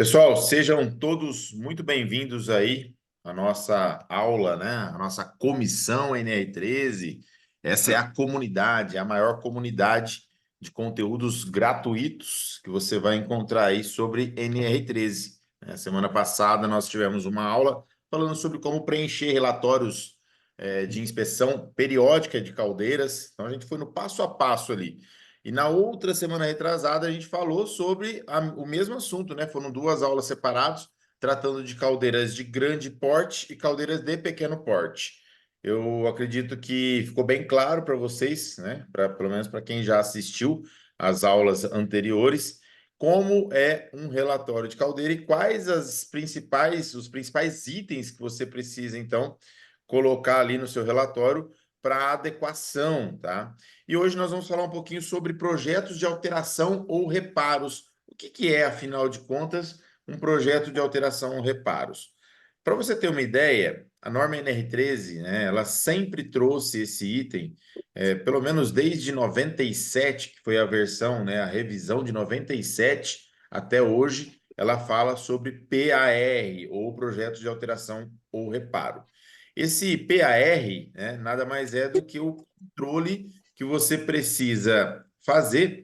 Pessoal, sejam todos muito bem-vindos aí à nossa aula, né? A nossa comissão NR13. Essa é a comunidade, a maior comunidade de conteúdos gratuitos que você vai encontrar aí sobre NR13. Semana passada nós tivemos uma aula falando sobre como preencher relatórios de inspeção periódica de caldeiras. Então a gente foi no passo a passo ali. E na outra semana retrasada, a gente falou sobre o mesmo assunto, né? Foram duas aulas separadas, tratando de caldeiras de grande porte e caldeiras de pequeno porte. Eu acredito que ficou bem claro para vocês, né? Pelo menos para quem já assistiu às aulas anteriores, como é um relatório de caldeira e quais os principais itens que você precisa, então, colocar ali no seu relatório para adequação, tá? E hoje nós vamos falar um pouquinho sobre projetos de alteração ou reparos. O que é, afinal de contas, um projeto de alteração ou reparos? Para você ter uma ideia, a norma NR13, né, ela sempre trouxe esse item, pelo menos desde 97, que foi a versão, né, a revisão de 97 até hoje, ela fala sobre PAR, ou projeto de alteração ou reparo. Esse PAR, né, nada mais é do que o controle que você precisa fazer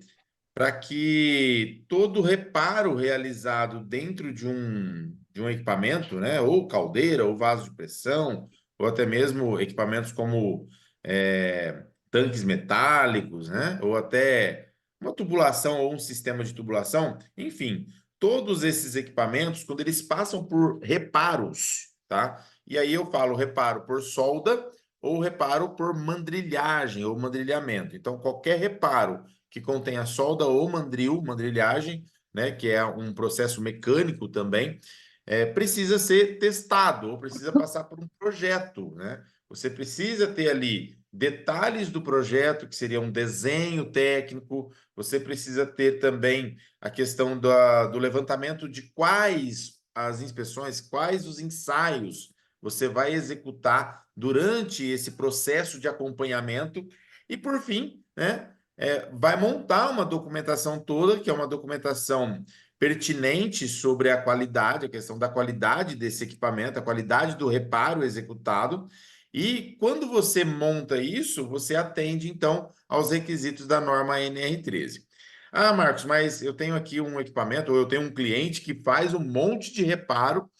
para que todo reparo realizado dentro de um equipamento, né, ou caldeira, ou vaso de pressão, ou até mesmo equipamentos como tanques metálicos, né, ou até uma tubulação ou um sistema de tubulação, enfim, todos esses equipamentos, quando eles passam por reparos, tá? E aí eu falo reparo por solda ou reparo por mandrilhagem ou mandrilhamento. Então, qualquer reparo que contenha solda ou mandrilhagem, né, que é um processo mecânico também, precisa ser testado ou precisa passar por um projeto, né? Você precisa ter ali detalhes do projeto, que seria um desenho técnico, você precisa ter também a questão do levantamento de quais as inspeções, quais os ensaios você vai executar durante esse processo de acompanhamento e, por fim, né, vai montar uma documentação toda, que é uma documentação pertinente sobre a qualidade, a questão da qualidade desse equipamento, a qualidade do reparo executado. E quando você monta isso, você atende, então, aos requisitos da norma NR13. Ah, Marcos, mas eu tenho aqui um equipamento, ou eu tenho um cliente que faz um monte de reparo,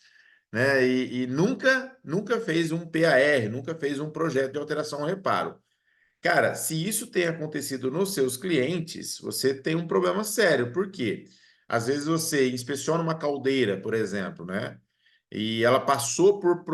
né? E nunca fez um PAR, nunca fez um projeto de alteração ou reparo. Cara, se isso tem acontecido nos seus clientes, você tem um problema sério. Por quê? Às vezes você inspeciona uma caldeira, por exemplo, né? E ela passou por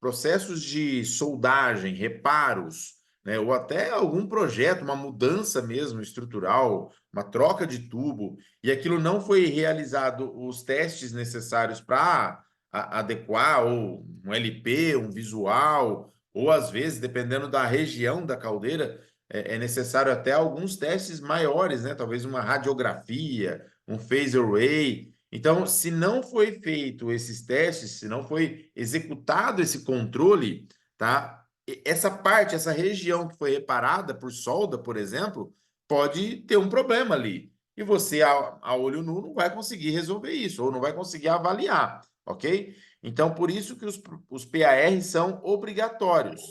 processos de soldagem, reparos, né? Ou até algum projeto, uma mudança mesmo estrutural, uma troca de tubo, e aquilo não foi realizado os testes necessários para adequar, ou um LP, um visual, ou às vezes, dependendo da região da caldeira, é necessário até alguns testes maiores, né? Talvez uma radiografia, um phased array. Então, se não foi feito esses testes, se não foi executado esse controle, tá? Essa parte, essa região que foi reparada por solda, por exemplo, pode ter um problema ali. E você, a olho nu, não vai conseguir resolver isso, ou não vai conseguir avaliar, ok? Então, por isso que os PAR são obrigatórios.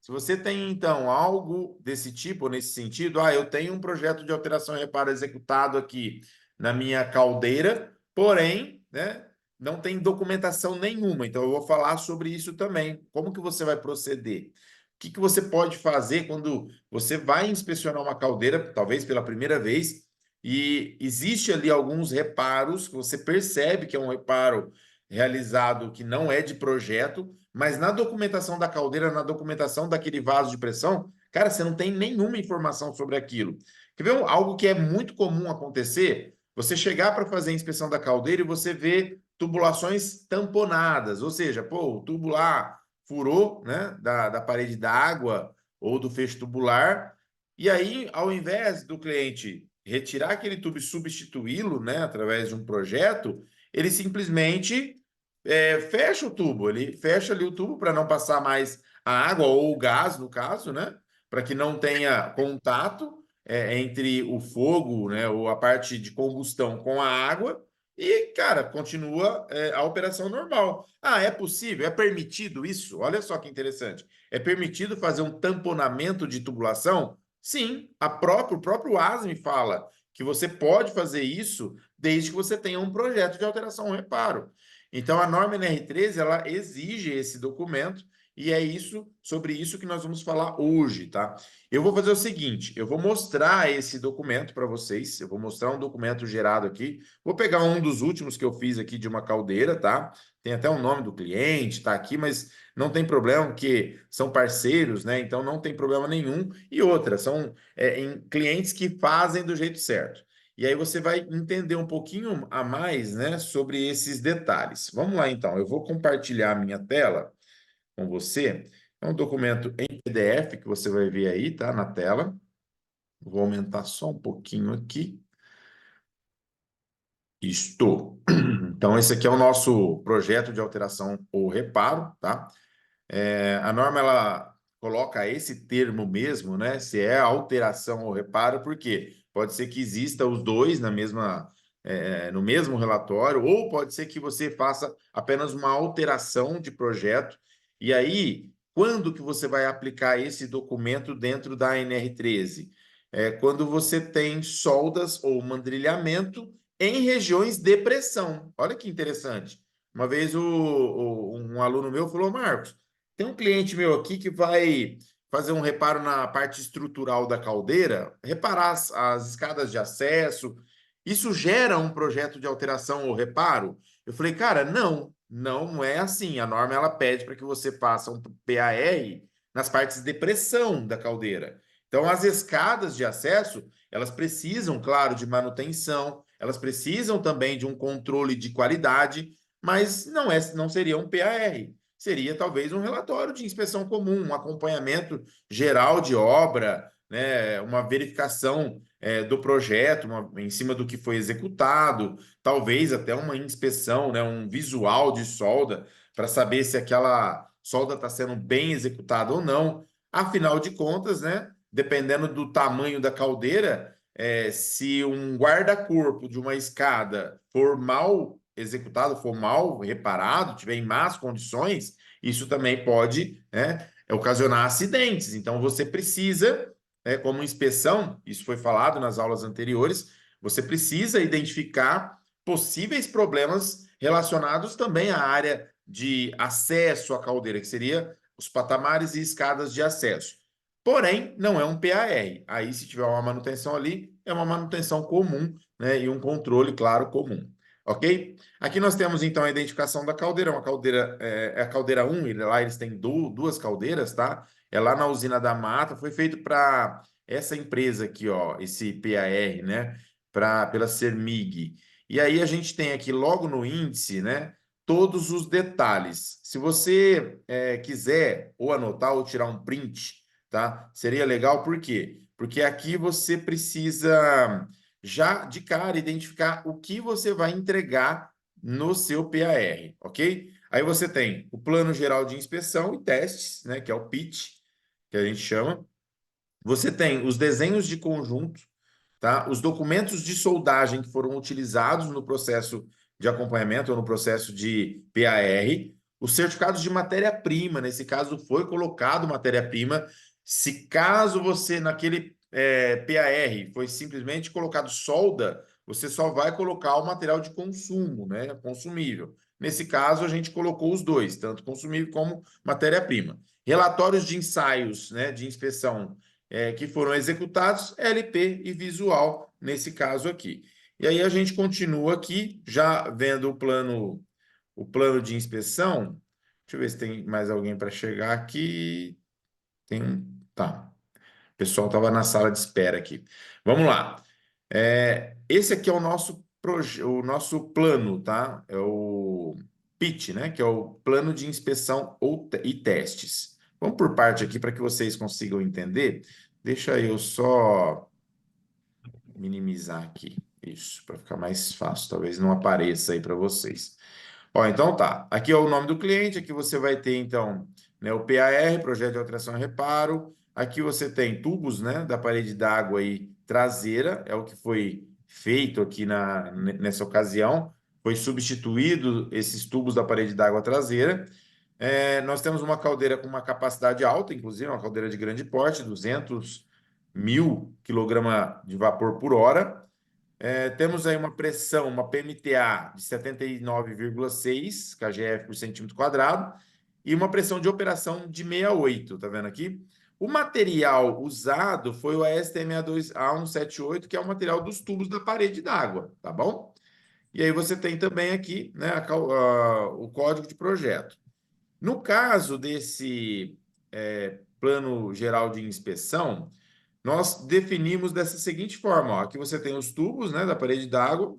Se você tem, então, algo desse tipo, nesse sentido, eu tenho um projeto de alteração e reparo executado aqui na minha caldeira, porém, né, não tem documentação nenhuma. Então, eu vou falar sobre isso também. Como que você vai proceder? O que que você pode fazer quando você vai inspecionar uma caldeira, talvez pela primeira vez, e existe ali alguns reparos que você percebe que é um reparo realizado que não é de projeto, mas na documentação da caldeira, na documentação daquele vaso de pressão, cara, você não tem nenhuma informação sobre aquilo. Quer ver algo que é muito comum acontecer? Você chegar para fazer a inspeção da caldeira e você vê tubulações tamponadas, ou seja, pô, o tubo lá furou, né, da parede d'água ou do feixe tubular, e aí, ao invés do cliente retirar aquele tubo e substituí-lo, né, através de um projeto, ele simplesmente fecha o tubo, ele fecha ali o tubo para não passar mais a água ou o gás, no caso, né? Para que não tenha contato entre o fogo, né, ou a parte de combustão com a água, e, cara, continua a operação normal. Ah, é possível? É permitido isso? Olha só que interessante. É permitido fazer um tamponamento de tubulação? Sim, o próprio ASME fala que você pode fazer isso desde que você tenha um projeto de alteração ou reparo. Então, a norma NR13, ela exige esse documento e é isso, sobre isso que nós vamos falar hoje, tá? Eu vou fazer o seguinte, eu vou mostrar esse documento para vocês, eu vou mostrar um documento gerado aqui. Vou pegar um dos últimos que eu fiz aqui de uma caldeira, tá? Tem até o nome do cliente, tá aqui, mas não tem problema, porque são parceiros, né? Então não tem problema nenhum. E outra, são clientes que fazem do jeito certo. E aí você vai entender um pouquinho a mais, né, sobre esses detalhes. Vamos lá, então. Eu vou compartilhar a minha tela com você. É um documento em PDF que você vai ver aí, tá? Na tela. Vou aumentar só um pouquinho aqui. Estou. Então, esse aqui é o nosso projeto de alteração ou reparo, tá? A norma, ela coloca esse termo mesmo, né? Se é alteração ou reparo, porque pode ser que exista os dois no mesmo relatório, ou pode ser que você faça apenas uma alteração de projeto. E aí, quando que você vai aplicar esse documento dentro da NR13? Quando você tem soldas ou mandrilhamento em regiões de pressão. Olha que interessante. Uma vez um aluno meu falou, Marcos, tem um cliente meu aqui que vai fazer um reparo na parte estrutural da caldeira, reparar as escadas de acesso. Isso gera um projeto de alteração ou reparo? Eu falei, cara, não é assim. A norma ela pede para que você faça um PAR nas partes de pressão da caldeira. Então, as escadas de acesso, elas precisam, claro, de manutenção, elas precisam também de um controle de qualidade, mas não seria um PAR. Seria talvez um relatório de inspeção comum, um acompanhamento geral de obra, né, uma verificação do projeto, em cima do que foi executado, talvez até uma inspeção, né, um visual de solda, para saber se aquela solda está sendo bem executada ou não. Afinal de contas, né, dependendo do tamanho da caldeira, se um guarda-corpo de uma escada for mal executado, for mal reparado, tiver em más condições, isso também pode, né, ocasionar acidentes. Então, você precisa, como inspeção, isso foi falado nas aulas anteriores, você precisa identificar possíveis problemas relacionados também à área de acesso à caldeira, que seria os patamares e escadas de acesso. Porém, não é um PAR. Aí, se tiver uma manutenção ali, é uma manutenção comum, né? E um controle, claro, comum. Ok? Aqui nós temos, então, a identificação da caldeira. Uma caldeira, é a caldeira 1, lá eles têm duas caldeiras, tá? É lá na usina da Mata. Foi feito para essa empresa aqui, ó, esse PAR, né? Pela Sermig. E aí a gente tem aqui, logo no índice, né? Todos os detalhes. Se você quiser ou anotar ou tirar um print, tá? Seria legal, por quê? Porque aqui você precisa já de cara identificar o que você vai entregar no seu PAR, ok? Aí você tem o plano geral de inspeção e testes, né, que é o PIT, que a gente chama. Você tem os desenhos de conjunto, tá? Os documentos de soldagem que foram utilizados no processo de acompanhamento ou no processo de PAR, os certificados de matéria-prima, nesse caso foi colocado matéria-prima. Se caso você naquele PAR foi simplesmente colocado solda, você só vai colocar o material de consumo, né? Consumível. Nesse caso, a gente colocou os dois, tanto consumível como matéria-prima. Relatórios de ensaios, né, de inspeção que foram executados, LP e visual, nesse caso aqui. E aí a gente continua aqui, já vendo o plano de inspeção. Deixa eu ver se tem mais alguém para chegar aqui. Tem um. Tá. O pessoal estava na sala de espera aqui. Vamos lá. Esse aqui é o nosso plano, tá? É o PIT, né? Que é o plano de inspeção e testes. Vamos por parte aqui para que vocês consigam entender. Deixa eu só minimizar aqui. Isso, para ficar mais fácil. Talvez não apareça aí para vocês. Ó, então tá. Aqui é o nome do cliente. Aqui você vai ter, então, né, o PAR, Projeto de Alteração e Reparo. Aqui você tem tubos, né, da parede d'água aí traseira. É o que foi feito aqui nessa ocasião. foi substituído esses tubos da parede d'água traseira. Nós temos uma caldeira com uma capacidade alta, inclusive uma caldeira de grande porte, 200.000 kg de vapor por hora. Temos aí uma pressão, uma PMTA de 79,6 kgf por centímetro quadrado e uma pressão de operação de 68, tá vendo aqui? O material usado foi o ASTM A178, que é o material dos tubos da parede d'água, tá bom? E aí você tem também aqui, né, o código de projeto. No caso desse plano geral de inspeção, nós definimos dessa seguinte forma, ó, aqui você tem os tubos, né, da parede d'água,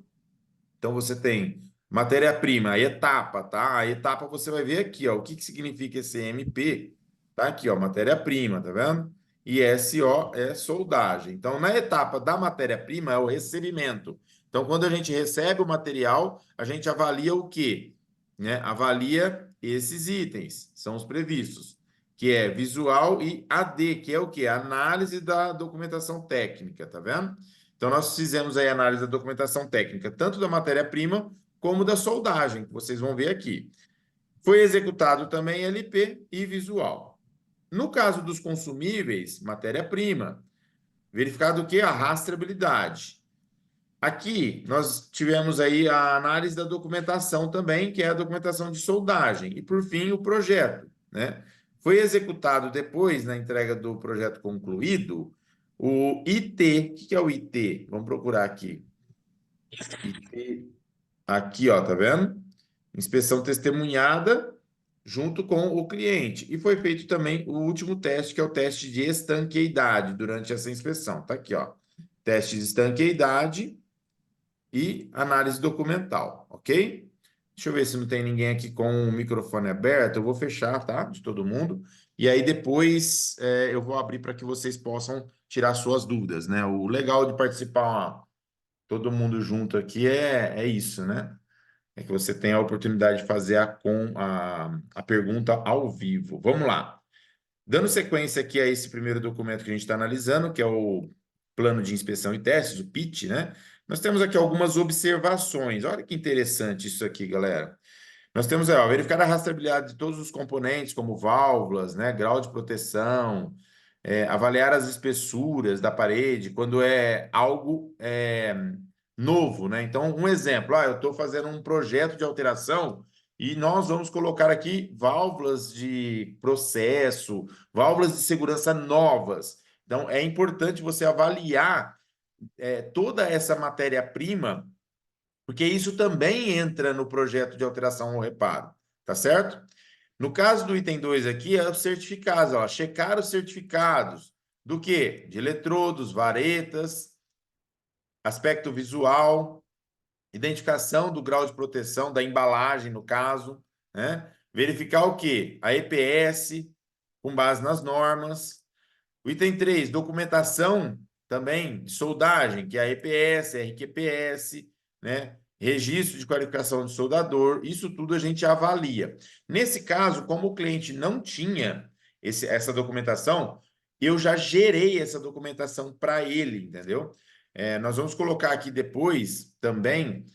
então você tem matéria-prima, a etapa, tá? A etapa você vai ver aqui, ó, o que significa esse MP, tá aqui, ó, matéria-prima, tá vendo? E SO é soldagem. Então, na etapa da matéria-prima é o recebimento. Então, quando a gente recebe o material, a gente avalia o quê? Né? Avalia esses itens, são os previstos, que é visual e AD, que é o quê? Análise da documentação técnica, tá vendo? Então, nós fizemos aí a análise da documentação técnica, tanto da matéria-prima como da soldagem, que vocês vão ver aqui. Foi executado também LP e visual. No caso dos consumíveis, matéria-prima, verificado o que? A rastreabilidade. Aqui, nós tivemos aí a análise da documentação também, que é a documentação de soldagem. E, por fim, o projeto, né? Foi executado depois, na entrega do projeto concluído, o IT. O que é o IT? Vamos procurar aqui. IT, aqui, ó, tá vendo? Inspeção testemunhada junto com o cliente. E foi feito também o último teste, que é o teste de estanqueidade durante essa inspeção. Tá aqui, ó. Teste de estanqueidade e análise documental, ok? Deixa eu ver se não tem ninguém aqui com o microfone aberto. Eu vou fechar, tá? De todo mundo. E aí depois eu vou abrir para que vocês possam tirar suas dúvidas, né? O legal de participar, ó, todo mundo junto aqui é isso, né? É que você tem a oportunidade de fazer a pergunta ao vivo. Vamos lá. Dando sequência aqui a esse primeiro documento que a gente está analisando, que é o Plano de Inspeção e Testes, o PIT, né? Nós temos aqui algumas observações. Olha que interessante isso aqui, galera. Nós temos aí, ó, verificar a rastreabilidade de todos os componentes, como válvulas, né, grau de proteção, avaliar as espessuras da parede, quando é algo novo, né? Então, um exemplo, eu estou fazendo um projeto de alteração e nós vamos colocar aqui válvulas de processo, válvulas de segurança novas. Então, é importante você avaliar toda essa matéria-prima, porque isso também entra no projeto de alteração ou reparo, tá certo? No caso do item 2 aqui, é os certificados, ó, checar os certificados do quê? De eletrodos, varetas, aspecto visual, identificação do grau de proteção da embalagem, no caso, né? Verificar o quê? A EPS, com base nas normas. O item 3, documentação também de soldagem, que é a EPS, RQPS, né? Registro de qualificação de soldador, isso tudo a gente avalia. Nesse caso, como o cliente não tinha essa documentação, eu já gerei essa documentação para ele, entendeu? Nós vamos colocar aqui depois também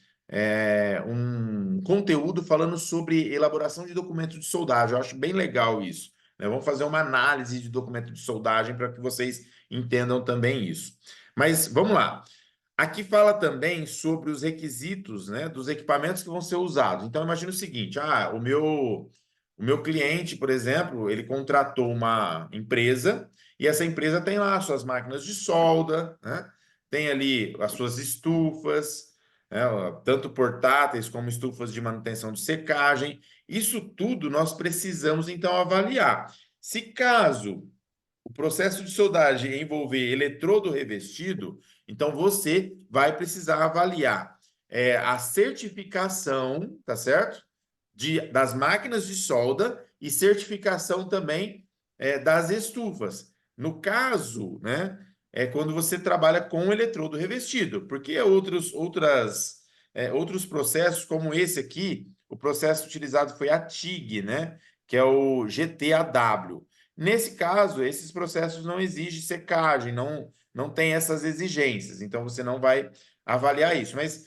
um conteúdo falando sobre elaboração de documentos de soldagem. Eu acho bem legal isso, né? Vamos fazer uma análise de documento de soldagem para que vocês entendam também isso. Mas vamos lá. Aqui fala também sobre os requisitos, né, dos equipamentos que vão ser usados. Então, imagine o seguinte: o meu cliente, por exemplo, ele contratou uma empresa e essa empresa tem lá suas máquinas de solda, né? Tem ali as suas estufas, né, tanto portáteis como estufas de manutenção de secagem. Isso tudo nós precisamos, então, avaliar. Se caso o processo de soldagem envolver eletrodo revestido, então você vai precisar avaliar a certificação, tá certo? Das máquinas de solda e certificação também das estufas. No caso, né, é quando você trabalha com eletrodo revestido, porque outros processos, como esse aqui, o processo utilizado foi a TIG, né, que é o GTAW. Nesse caso, esses processos não exigem secagem, não tem essas exigências, então você não vai avaliar isso. Mas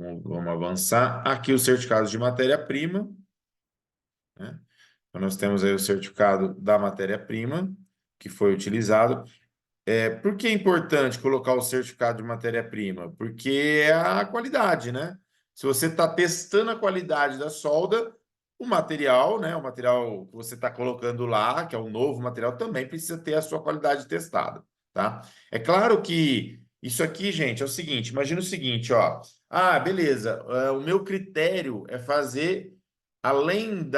Vamos avançar. Aqui os certificados de matéria-prima, né? Então, nós temos aí o certificado da matéria-prima que foi utilizado. Por que é importante colocar o certificado de matéria-prima? Porque é a qualidade, né? Se você está testando a qualidade da solda, o material, né? O material que você está colocando lá, que é um novo material, também precisa ter a sua qualidade testada, tá? É claro que isso aqui, gente, é o seguinte: imagina o seguinte, ó. Ah, beleza. O meu critério é fazer, além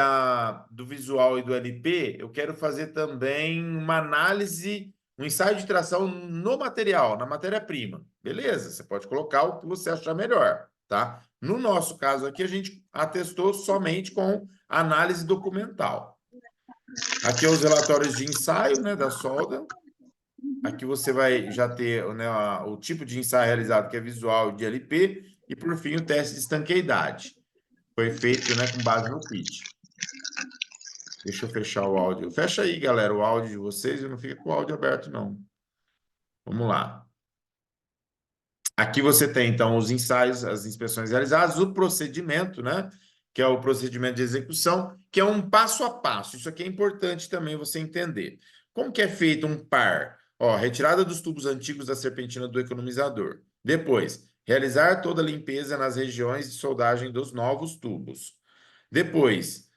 do visual e do LP, eu quero fazer também uma análise, um ensaio de tração no material, na matéria-prima. Beleza, você pode colocar o que você achar melhor, tá? No nosso caso aqui, a gente atestou somente com análise documental. Aqui é os relatórios de ensaio, né, da solda. Aqui você vai já ter, né, o tipo de ensaio realizado, que é visual de LP, e por fim o teste de estanqueidade. Foi feito, né, com base no pitch. Deixa eu fechar o áudio. Fecha aí, galera, o áudio de vocês. Eu não fica com o áudio aberto, não. Vamos lá. Aqui você tem, então, os ensaios, as inspeções realizadas, o procedimento, né? Que é o procedimento de execução, que é um passo a passo. Isso aqui é importante também você entender. Como que é feito um par? Ó, retirada dos tubos antigos da serpentina do economizador. Depois, realizar toda a limpeza nas regiões de soldagem dos novos tubos. Depois,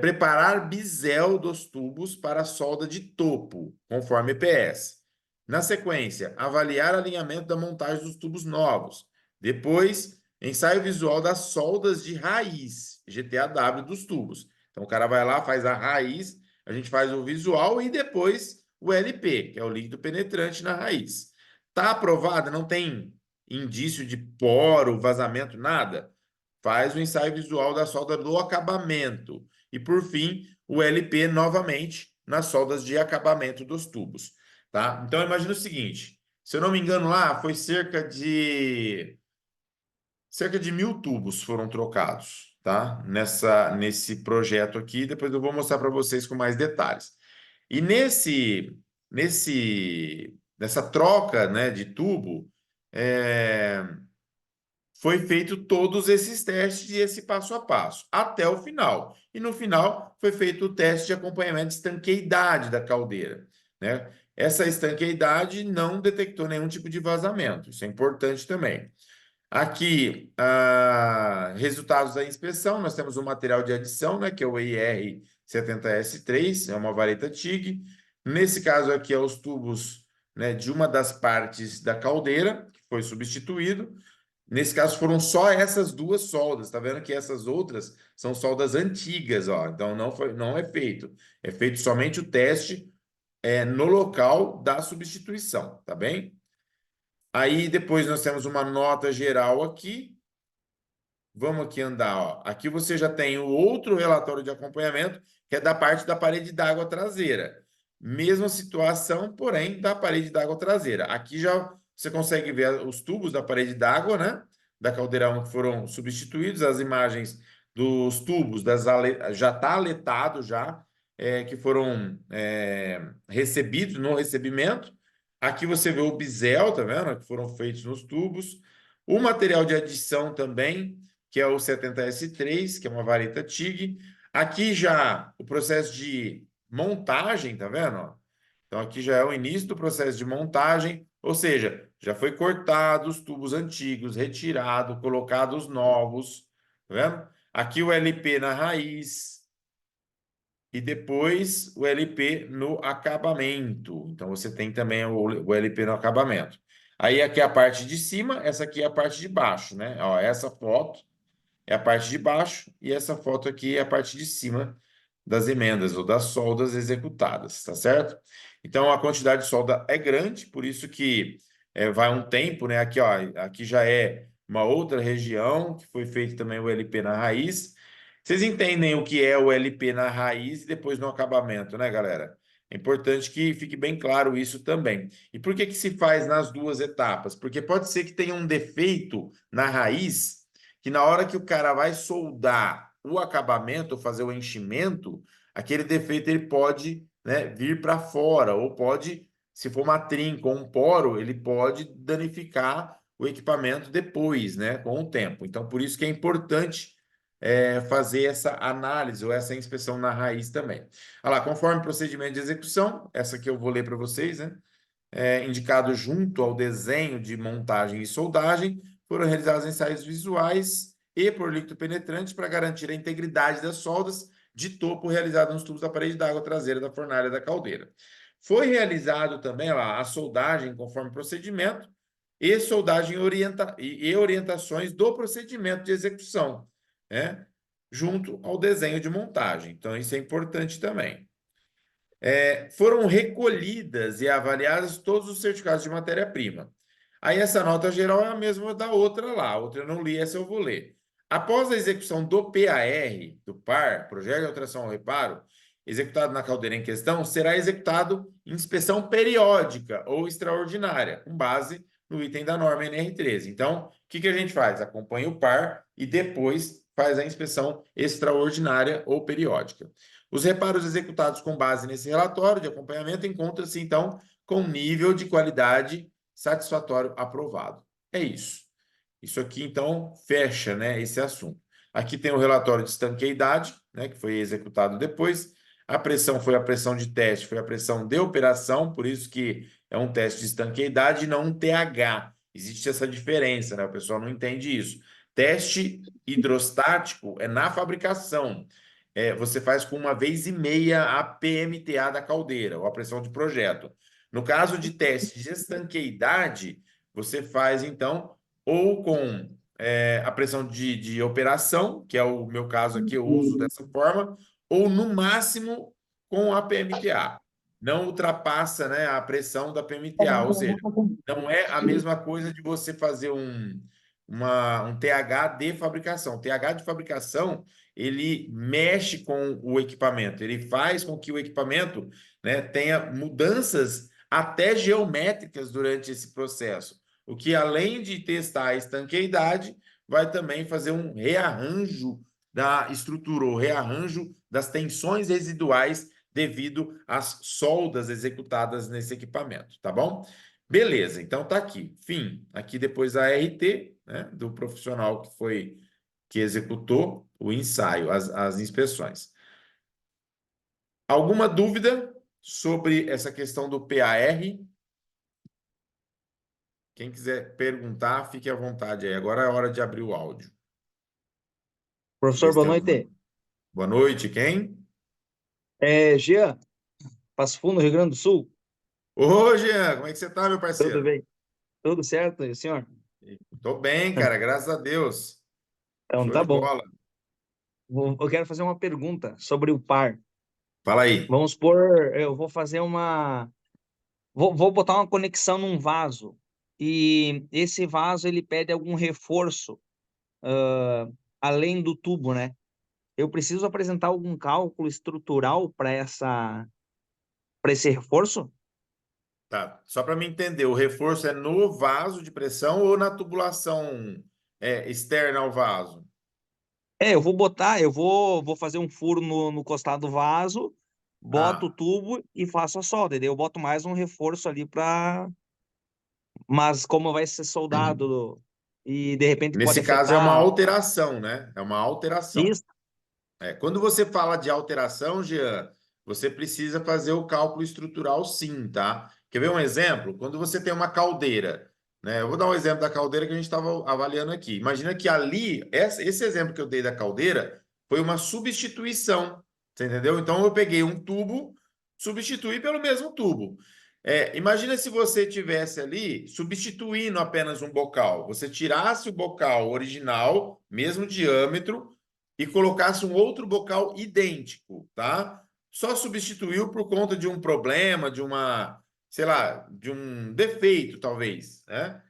preparar bisel dos tubos para a solda de topo, conforme EPS. Na sequência, avaliar alinhamento da montagem dos tubos novos. Depois, ensaio visual das soldas de raiz, GTAW dos tubos. Então, o cara vai lá, faz a raiz, a gente faz o visual e depois o LP, que é o líquido penetrante na raiz. Tá aprovada? Não tem indício de poro, vazamento, nada? Faz o ensaio visual da solda do acabamento. E, por fim, o LP novamente nas soldas de acabamento dos tubos. Tá? Então, imagina o seguinte: se eu não me engano, lá foi cerca de 1.000 tubos foram trocados, tá? Nesse projeto aqui. Depois eu vou mostrar para vocês com mais detalhes. E nessa troca, né, de tubo, é, foi feito todos esses testes e esse passo a passo, até o final. E no final foi feito o teste de acompanhamento de estanqueidade da caldeira, né? Essa estanqueidade não detectou nenhum tipo de vazamento, isso é importante também. Aqui, resultados da inspeção, nós temos um material de adição, né, que é o IR70S3, é uma vareta TIG. Nesse caso aqui, é os tubos, né, de uma das partes da caldeira, que foi substituído. Nesse caso, foram só essas duas soldas. Tá vendo que essas outras são soldas antigas, ó. Então, não é feito. É feito somente o teste no local da substituição, tá bem? Aí, depois, nós temos uma nota geral aqui. Vamos aqui andar, ó. Aqui você já tem o outro relatório de acompanhamento, que é da parte da parede d'água traseira. Mesma situação, porém, da parede d'água traseira. Aqui já você consegue ver os tubos da parede d'água, né? Da caldeirão que foram substituídos, as imagens dos tubos já está aletado já, que foram recebidos no recebimento. Aqui você vê o bisel, tá vendo? Que foram feitos nos tubos. O material de adição também, que é o 70S3, que é uma vareta TIG. Aqui já o processo de montagem, tá vendo? Então, aqui já é o início do processo de montagem, ou seja, já foi cortado os tubos antigos, retirado, colocado os novos, tá vendo? Aqui o LP na raiz e depois o LP no acabamento. Então, você tem também o LP no acabamento. Aí, aqui é a parte de cima, essa aqui é a parte de baixo, né? Ó, essa foto é a parte de baixo e essa foto aqui é a parte de cima das emendas ou das soldas executadas, tá certo? Então a quantidade de solda é grande, por isso que vai um tempo, né? Aqui, ó, aqui já é uma outra região que foi feito também o LP na raiz. Vocês entendem o que é o LP na raiz e depois no acabamento, né, galera? É importante que fique bem claro isso também. E por que que se faz nas duas etapas? Porque pode ser que tenha um defeito na raiz que na hora que o cara vai soldar o acabamento, fazer o enchimento, aquele defeito ele pode, né, vir para fora, ou pode, se for uma trinca ou um poro, ele pode danificar o equipamento depois, né, com o tempo. Então, por isso que é importante fazer essa análise ou essa inspeção na raiz também. Olha lá, conforme procedimento de execução, essa que eu vou ler para vocês, né? Indicado junto ao desenho de montagem e soldagem, foram realizados ensaios visuais e por líquido penetrante para garantir a integridade das soldas de topo realizado nos tubos da parede d'água traseira da fornalha da caldeira. Foi realizado também lá, a soldagem conforme procedimento e soldagem e orientações do procedimento de execução, né? Junto ao desenho de montagem. Então, isso é importante também. Foram recolhidas e avaliadas todos os certificados de matéria-prima. Aí essa nota geral é a mesma da outra lá, a outra eu não li, essa eu vou ler. Após a execução do PAR, do PAR, Projeto de Alteração ao Reparo, executado na caldeira em questão, será executado inspeção periódica ou extraordinária, com base no item da norma NR13. Então, o que a gente faz? Acompanha o PAR e depois faz a inspeção extraordinária ou periódica. Os reparos executados com base nesse relatório de acompanhamento encontram-se, então, com nível de qualidade satisfatório aprovado. É isso. Isso aqui, então, fecha, né, esse assunto. Aqui tem o relatório de estanqueidade, né, que foi executado depois. A pressão foi a pressão de teste, foi a pressão de operação, por isso que é um teste de estanqueidade e não um TH. Existe essa diferença, né? O pessoal não entende isso. Teste hidrostático é na fabricação. Você faz com 1,5 vezes a PMTA da caldeira, ou a pressão de projeto. No caso de teste de estanqueidade, você faz, então, ou com a pressão de operação, que é o meu caso aqui, eu uso dessa forma, ou no máximo com a PMTA. Não ultrapassa, né, a pressão da PMTA, ou seja, não é a mesma coisa de você fazer um TH de fabricação. O TH de fabricação, ele mexe com o equipamento, ele faz com que o equipamento, né, tenha mudanças até geométricas durante esse processo. O que, além de testar a estanqueidade, vai também fazer um rearranjo da estrutura, ou rearranjo das tensões residuais devido às soldas executadas nesse equipamento, tá bom? Beleza, então tá aqui. Fim. Aqui depois a RT, né, do profissional que executou o ensaio, as inspeções. Alguma dúvida sobre essa questão do PAR? Quem quiser perguntar, fique à vontade aí. Agora é a hora de abrir o áudio. Ver Professor, se boa tem alguma. noite. Boa noite, quem? Jean, Passo Fundo, Rio Grande do Sul. Ô, Jean, como é que você tá, meu Tudo parceiro? bem? Tudo certo, e o senhor? Tô bem, cara, graças a Deus. Então Show tá de bom. bola. Eu quero fazer uma pergunta sobre o par. Fala aí. Vamos supor, eu vou fazer uma. Vou botar uma conexão num vaso. E esse vaso ele pede algum reforço, além do tubo, né? Eu preciso apresentar algum cálculo estrutural para esse reforço? Tá, só para me entender, o reforço é no vaso de pressão ou na tubulação externa ao vaso? Eu vou fazer um furo no costado do vaso, boto o Ah, tubo e faço a solda. E daí eu boto mais um reforço ali para. Mas como vai ser soldado e de repente pode nesse caso é uma afetar. alteração, né? É uma alteração. Isso. Quando você fala de alteração, Jean, você precisa fazer o cálculo estrutural sim, tá? Quer ver um exemplo? Quando você tem uma caldeira, né? Eu vou dar um exemplo da caldeira que a gente estava avaliando aqui. Imagina que ali, esse exemplo que eu dei da caldeira foi uma substituição, você entendeu? Então eu peguei um tubo, substituí pelo mesmo tubo. Imagina se você tivesse ali substituindo apenas um bocal. Você tirasse o bocal original, mesmo diâmetro, e colocasse um outro bocal idêntico, tá? Só substituiu por conta de um problema, de uma, sei lá, de um defeito, talvez, né?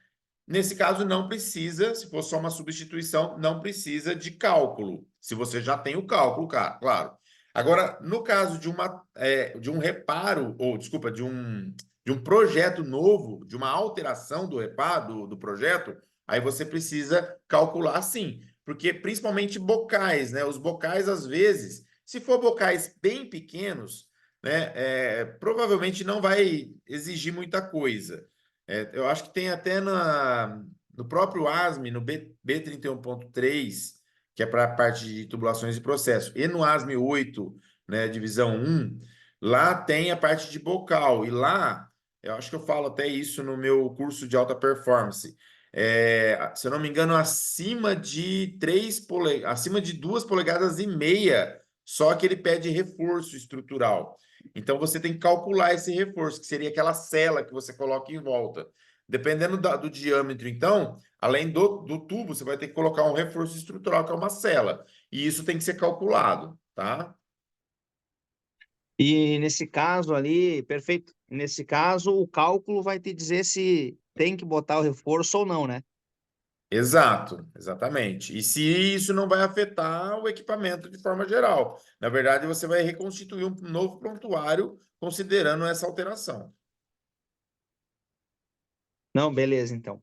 Nesse caso, não precisa, se for só uma substituição, não precisa de cálculo, se você já tem o cálculo, claro. Agora, no caso de um reparo, ou desculpa, de um projeto novo, de uma alteração do reparo, do projeto, aí você precisa calcular sim, porque principalmente bocais, né? Os bocais, às vezes, se for bocais bem pequenos, né, provavelmente não vai exigir muita coisa. Eu acho que tem até no próprio ASME, no B31.3, que é para a parte de tubulações de processo, e no ASME 8, né, divisão 1, lá tem a parte de bocal. E lá, eu acho que eu falo até isso no meu curso de alta performance. Se eu não me engano, acima de 2,5 polegadas, só que ele pede reforço estrutural. Então você tem que calcular esse reforço, que seria aquela cela que você coloca em volta. Dependendo do diâmetro, então, além do tubo, você vai ter que colocar um reforço estrutural, que é uma cela. E isso tem que ser calculado, tá? E nesse caso ali, perfeito. Nesse caso, o cálculo vai te dizer se tem que botar o reforço ou não, né? Exato, exatamente. E se isso não vai afetar o equipamento de forma geral. Na verdade, você vai reconstituir um novo prontuário considerando essa alteração. Não, beleza, então. Tá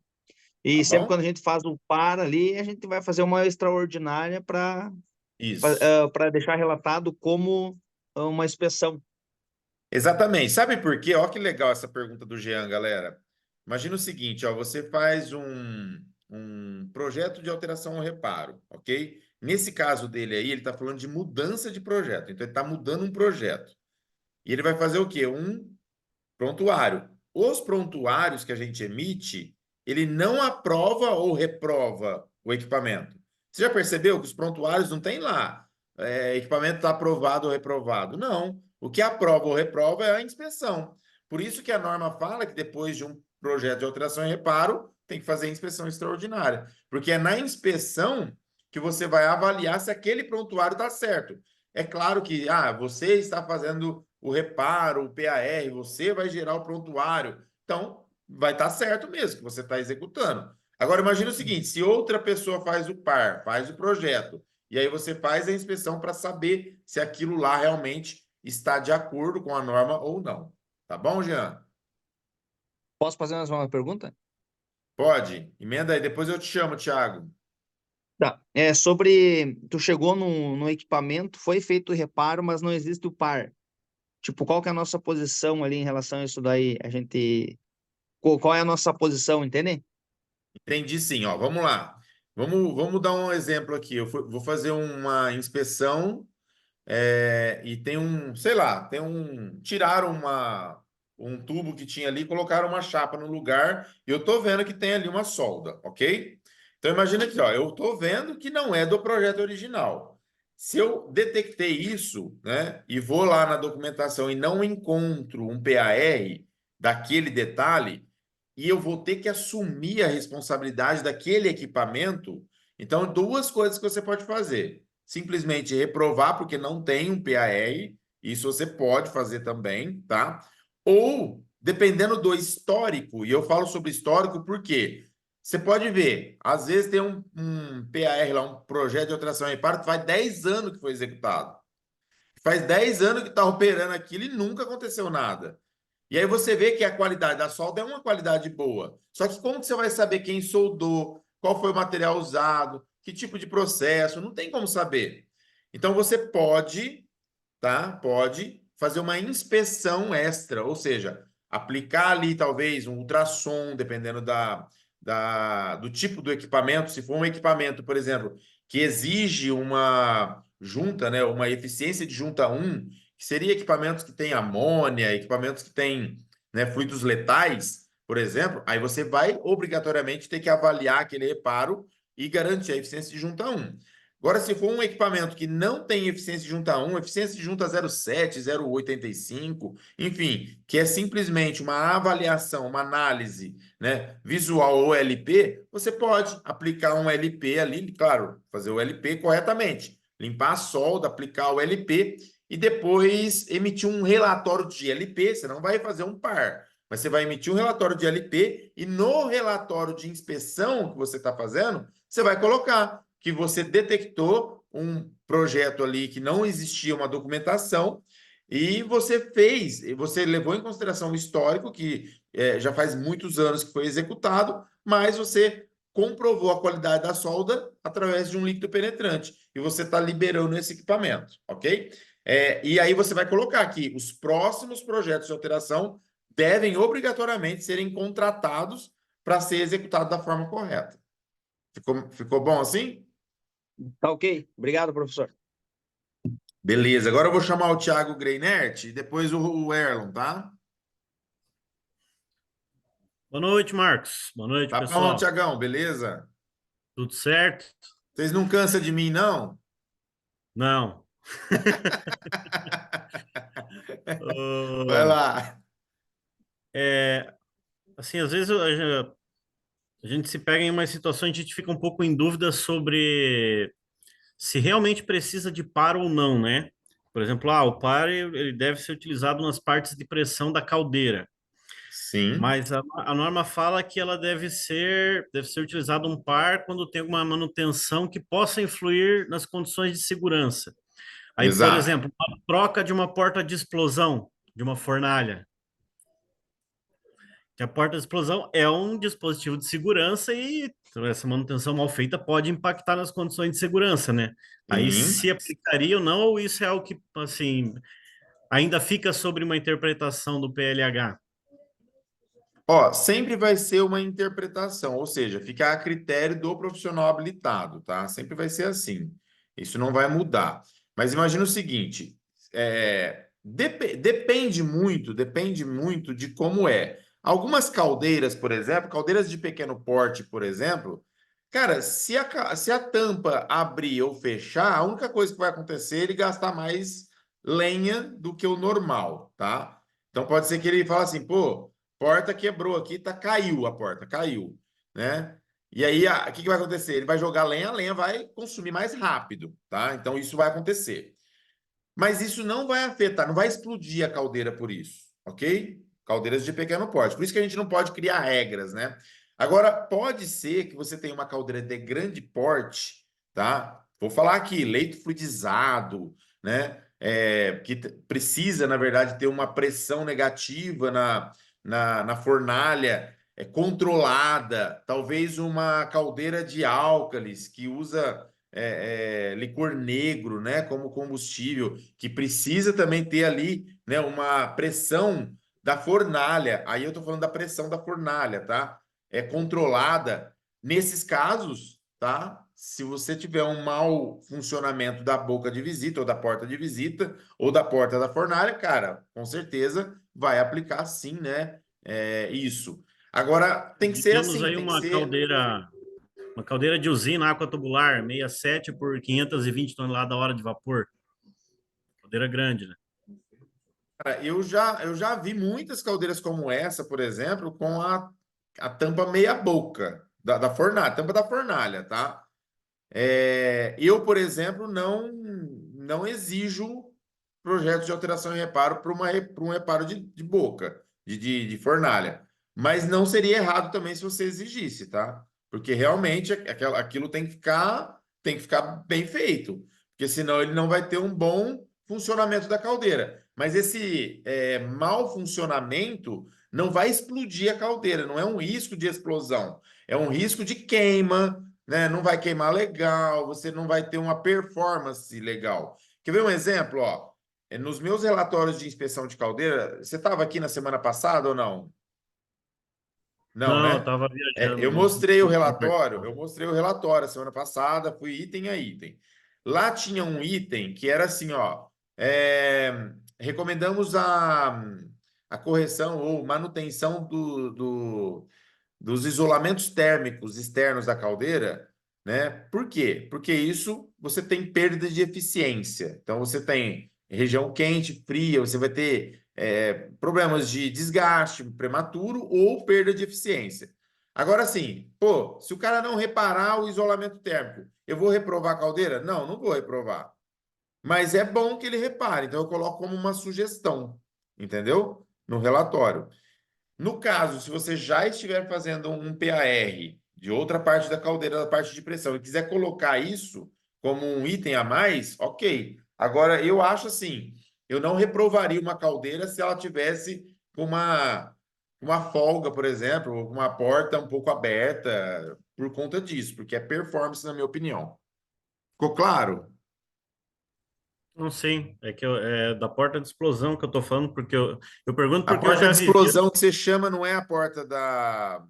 E sempre bom? quando a gente faz o par ali, a gente vai fazer uma extraordinária Isso. para deixar relatado como uma inspeção. Exatamente. Sabe por quê? Olha que legal essa pergunta do Jean, galera. Imagina o seguinte, ó, você faz um projeto de alteração ou reparo, ok? Nesse caso dele aí, ele está falando de mudança de projeto. Então, ele está mudando um projeto. E ele vai fazer o quê? Um prontuário. Os prontuários que a gente emite, ele não aprova ou reprova o equipamento. Você já percebeu que os prontuários não tem lá, equipamento está aprovado ou reprovado? Não. O que aprova ou reprova é a inspeção. Por isso que a norma fala que depois de um projeto de alteração e reparo, tem que fazer a inspeção extraordinária. Porque é na inspeção que você vai avaliar se aquele prontuário está certo. É claro que você está fazendo o reparo, o PAR, você vai gerar o prontuário. Então, vai estar certo mesmo que você está executando. Agora, imagine o seguinte: se outra pessoa faz o par, faz o projeto, e aí você faz a inspeção para saber se aquilo lá realmente está de acordo com a norma ou não. Tá bom, Jean? Posso fazer mais uma pergunta? Pode. Emenda aí, depois eu te chamo, Thiago. Tá. É sobre. Tu chegou no equipamento, foi feito o reparo, mas não existe o par. Tipo, qual que é a nossa posição ali em relação a isso daí? A gente. Qual é a nossa posição, entende? Entendi sim, ó. Vamos lá. Vamos dar um exemplo aqui. Vou fazer uma inspeção. E tem sei lá, tiraram um tubo que tinha ali, colocaram uma chapa no lugar, e eu tô vendo que tem ali uma solda, ok? Então imagina aqui, ó, eu tô vendo que não é do projeto original. Se eu detectei isso, né, e vou lá na documentação e não encontro um PAR daquele detalhe, e eu vou ter que assumir a responsabilidade daquele equipamento, então duas coisas que você pode fazer: simplesmente reprovar porque não tem um PAR, isso você pode fazer também, tá? Ou, dependendo do histórico, e eu falo sobre histórico porque você pode ver, às vezes tem um PAR lá, um projeto de alteração e reparo, que faz 10 anos que foi executado. Faz 10 anos que está operando aquilo e nunca aconteceu nada. E aí você vê que a qualidade da solda é uma qualidade boa. Só que como que você vai saber quem soldou, qual foi o material usado, que tipo de processo? Não tem como saber. Então você pode, tá? Pode fazer uma inspeção extra, ou seja, aplicar ali talvez um ultrassom, dependendo do tipo do equipamento. Se for um equipamento, por exemplo, que exige uma junta, né, uma eficiência de junta um, que seria equipamentos que têm amônia, equipamentos que têm, né, fluidos letais, por exemplo, aí você vai obrigatoriamente ter que avaliar aquele reparo e garantir a eficiência de junta um. Agora, se for um equipamento que não tem eficiência de junta um, eficiência de junta 0,7, 0,85, enfim, que é simplesmente uma avaliação, uma análise, né, visual ou LP, você pode aplicar um LP ali, claro, fazer o LP corretamente, limpar a solda, aplicar o LP e depois emitir um relatório de LP. Você não vai fazer um par, mas você vai emitir um relatório de LP e no relatório de inspeção que você está fazendo, você vai colocar que você detectou um projeto ali que não existia uma documentação e você levou em consideração o histórico, que já faz muitos anos que foi executado, mas você comprovou a qualidade da solda através de um líquido penetrante e você está liberando esse equipamento, ok? E aí você vai colocar aqui: os próximos projetos de alteração devem obrigatoriamente serem contratados para ser executado da forma correta. Ficou bom assim? Tá ok? Obrigado, professor. Beleza, agora eu vou chamar o Thiago Greinert e depois o Erlon, tá? Boa noite, Marcos. Boa noite, Tá bom, pessoal. Thiagão, beleza? Tudo certo? Vocês não cansam de mim, não? Não. Vai Ah, lá. é, assim, às vezes a gente se pega em uma situação, a gente fica um pouco em dúvida sobre se realmente precisa de par ou não, né? Por exemplo, o par ele deve ser utilizado nas partes de pressão da caldeira, Sim, mas a norma fala que ela deve ser utilizado um par quando tem alguma manutenção que possa influir nas condições de segurança. Aí, por exato. exemplo, uma troca de uma porta de explosão de uma fornalha. Que a porta de explosão é um dispositivo de segurança e essa manutenção mal feita pode impactar nas condições de segurança, né? Aí Sim. se aplicaria ou não, ou isso é algo que, assim, ainda fica sobre uma interpretação do PLH? Ó, sempre vai ser uma interpretação, ou seja, fica a critério do profissional habilitado, tá? Sempre vai ser assim. Isso não vai mudar. Mas imagina o seguinte: depende muito de como é. Algumas caldeiras, por exemplo, caldeiras de pequeno porte, por exemplo, cara, se a tampa abrir ou fechar, a única coisa que vai acontecer é ele gastar mais lenha do que o normal, tá? Então pode ser que ele fale assim, pô. Porta quebrou aqui, caiu a porta, caiu, né? E aí, o que vai acontecer? Ele vai jogar lenha, a lenha vai consumir mais rápido, tá? Então, isso vai acontecer. Mas isso não vai afetar, não vai explodir a caldeira por isso, ok? Caldeiras de pequeno porte. Por isso que a gente não pode criar regras, né? Agora, pode ser que você tenha uma caldeira de grande porte, tá? Vou falar aqui, leito fluidizado, né? Que precisa, na verdade, ter uma pressão negativa na fornalha controlada, talvez uma caldeira de álcalis que usa licor negro, né, como combustível, que precisa também ter ali, né, uma pressão da fornalha. Aí eu estou falando da pressão da fornalha, tá? É controlada. Nesses casos, tá? Se você tiver um mau funcionamento da boca de visita, ou da porta de visita, ou da porta da fornalha, cara, com certeza vai aplicar sim, né? Isso. Agora, tem que ser Digamos assim, aí tem que ser. uma caldeira de usina água tubular, 67 por 520 toneladas a hora de vapor. Caldeira grande, né? Cara, eu já vi muitas caldeiras como essa, por exemplo, com a tampa meia boca da fornalha, tampa da fornalha, tá? Eu, por exemplo, não exijo projetos de alteração e reparo para um reparo de boca, de fornalha. Mas não seria errado também se você exigisse, tá? Porque realmente aquilo tem que ficar bem feito. Porque senão ele não vai ter um bom funcionamento da caldeira. Mas esse mau funcionamento não vai explodir a caldeira, não é um risco de explosão, é um risco de queima, né? Não vai queimar legal, você não vai ter uma performance legal. Quer ver um exemplo? Ó, nos meus relatórios de inspeção de caldeira, você estava aqui na semana passada ou não? Não, Não, eu né? estava Eu viajando, mostrei o não relatório, participou. eu mostrei o relatório a semana passada, fui item a item. Lá tinha um item que era assim, ó, recomendamos a correção ou manutenção dos isolamentos térmicos externos da caldeira, né? Por quê? Porque isso você tem perda de eficiência. Então você tem região quente, fria, você vai ter problemas de desgaste prematuro ou perda de eficiência. Agora sim, pô, se o cara não reparar o isolamento térmico, eu vou reprovar a caldeira? Não, não vou reprovar. Mas é bom que ele repare, então eu coloco como uma sugestão, entendeu? No relatório. No caso, se você já estiver fazendo um PAR de outra parte da caldeira, da parte de pressão, e quiser colocar isso como um item a mais, ok. Agora, eu acho assim, eu não reprovaria uma caldeira se ela tivesse uma folga, por exemplo, ou uma porta um pouco aberta por conta disso, porque é performance, na minha opinião. Ficou claro? Não sei, é que é da porta de explosão que eu tô falando, porque eu pergunto A porque eu porta já de vivi. explosão que você chama não é a porta da.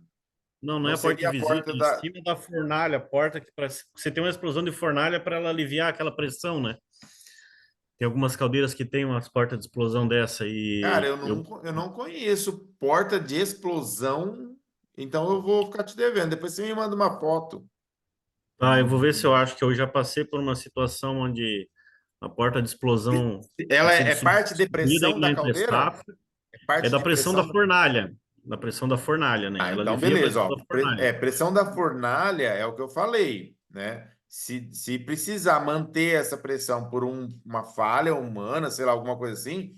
Não, não é Não a porta de seria a visita, porta é em da. cima da fornalha, a porta que você tem uma explosão de fornalha para ela aliviar aquela pressão, né? Tem algumas caldeiras que tem umas portas de explosão dessa Cara, e eu não conheço porta de explosão, então eu vou ficar te devendo. Depois você me manda uma foto. eu vou ver se eu acho que eu já passei por uma situação onde a porta de explosão tinha Ela sido é parte de substituída pressão aí na da entre caldeira? safra. É É parte da de pressão da pressão? fornalha, da pressão da fornalha, né? Ah, Ela então alivia a beleza, pressão ó. da fornalha. Pressão da fornalha é o que eu falei, né? Se precisar manter essa pressão por uma falha humana, sei lá, alguma coisa assim,